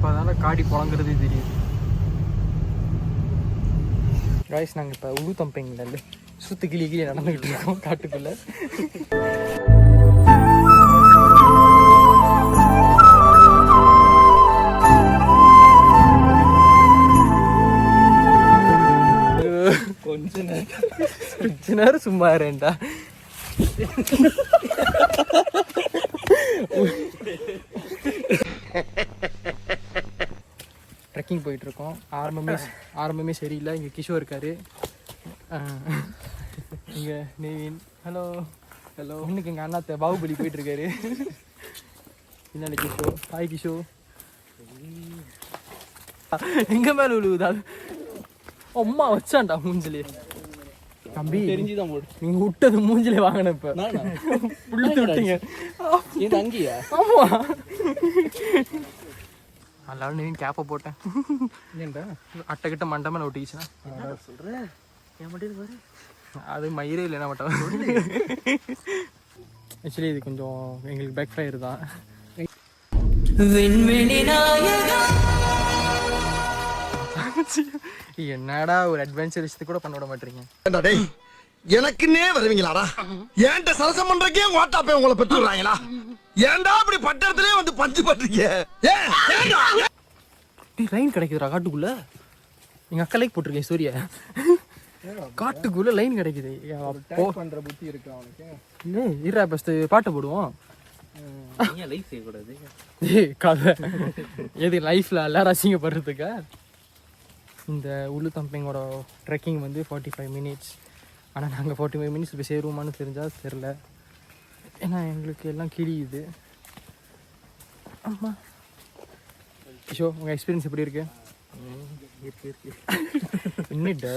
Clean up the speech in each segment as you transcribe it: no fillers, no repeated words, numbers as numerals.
இப்போ அதனால் காடி புழங்குறதே தெரியுது. காய்ஸ் நாங்கள் இப்போ உளுத்தம்பைங்கல்ல சுற்று கிளி நடந்துக்கிட்டு இருக்கோம் காட்டுக்குள்ளே. கொஞ்ச நேரம் சும்மா இருண்டா. ட்ரெக்கிங் போயிட்டுருக்கோம். ஆரம்பமே சரியில்லை. இங்கே கிஷோர் இருக்காரு, இங்கே நிவின். Hello hello. இன்னைக்கு எங்கள் அண்ணா பாகுபலி போயிட்டுருக்காரு. பின்னாடி கிஷோ. ஹாய் கிஷோ. எங்கே மேலே விழுவுதா? அம்மா வச்சான்டா மூஞ்சிலே. தம்பி தெரிஞ்சுதான் போடு. நீங்க விட்டது மூஞ்சிலே வாங்கின இப்ப புள்ளி விட்டீங்க. இது அங்கேயா? ஆமா. அதனால நீ கேப்பை போட்டேன். ஏன்டா அட்டை கிட்ட மண்டை மேலே ஒட்டிக்கிச்சுன்னா சொல்கிறேன். என் மண்டியில் பாரு. அது மயிரே இல்லைன்னா மட்டும். ஆக்சுவலி இது கொஞ்சம் எங்களுக்கு பேக் ஃபயர் தான். என்னடா ஒரு அட்வென்ச்சர் விஷயத்துக்கு கூட பண்ண விட மாட்டீங்க. எனக்குன்னே வருவீங்களாடா? ஏன்ட்ட சரசம் பண்றக்கே வாட்டாப்பே உங்களை பெற்று விடுறாங்களா? ஏன்டா அப்படி பட்டத்திலே வந்து பஞ்சு பண்றீங்க? லைன் கிடைக்குதுடா காட்டுக்குள்ள. எங்க அக்கலைக்கு போட்டிருக்கேன் சூரிய. காட்டுக்குள்ள லைன் கிடைக்குது. பண்ற புத்தி இருக்கு அவனுக்கு. இருடா ஃபர்ஸ்ட் பாட்டை போடுவோம். லைஃப் செய்யக்கூடாது. கதை எது லைஃப்ல எல்லாரும் அசிங்கப்படுறதுக்கா? இந்த உளுத்தம்பைங்கோட ட்ரெக்கிங் வந்து 45 மினிட்ஸ். ஆனால் நாங்கள் 45 மினிட்ஸ் இப்போ சேருவோமான்னு தெரிஞ்சால் தெரில. ஏன்னா எங்களுக்கு எல்லாம் கிழியுது. ஆமாம். கிஷோ உங்கள் எக்ஸ்பீரியன்ஸ் எப்படி இருக்கு? இன்னிட்ட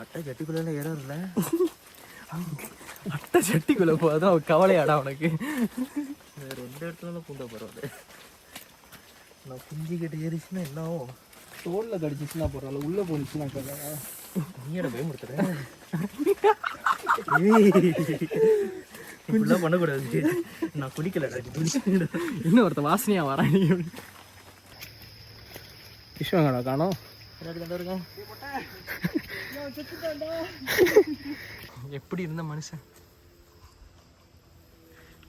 அட்டை சட்டிக்குள்ள இடம் இல்லை. அட்டை சட்டிக்குள்ளே போதும் அவன் கவலையாடா உனக்கு. வேறு எந்த இடத்துல பூண்டா பரவாயில்ல. நான் குஞ்சு கிட்ட ஏறிச்சுன்னா என்னவோ தோலில் கடிச்சிச்சுன்னா பரவாயில்ல. உள்ளே போனிச்சுன்னா கதை நீட பயமுறுத்துறேன். இப்படிலாம் பண்ணக்கூடாது. நான் குடிக்கல. இன்னும் ஒருத்த வாசனையாக வரேன். நீ விஸ்வங்கடா காணோம். எப்படி இருந்த மனுஷன்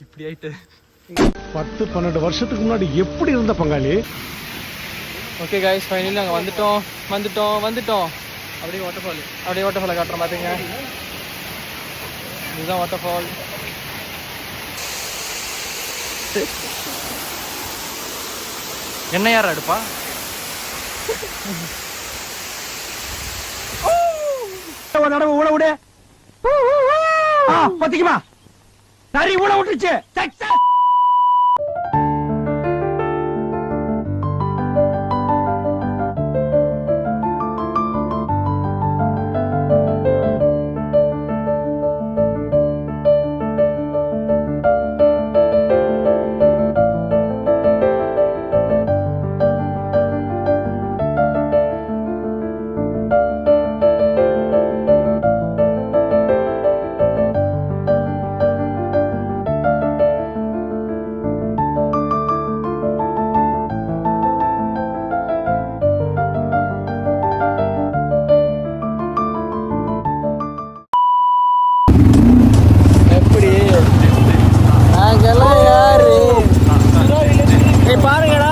இப்படி ஆயிட்டு. 10-12 வருஷத்துக்கு முன்னாடி எப்படி இருந்த பங்காளி? ஓகே காய்ஸ், ஃபைனலி நாங்கள் வந்துட்டோம். அப்படியே வாட்டர்ஃபாலை காட்டுறோம். பார்த்துங்க, இதுதான் வாட்டர்ஃபால். என்ன யார் அடுப்பா? நடவு ஊழ விடு. பத்திக்குமா சரி ஊழ விட்டுருச்சு. நாங்கெல்லாம் யாரு பாருங்க.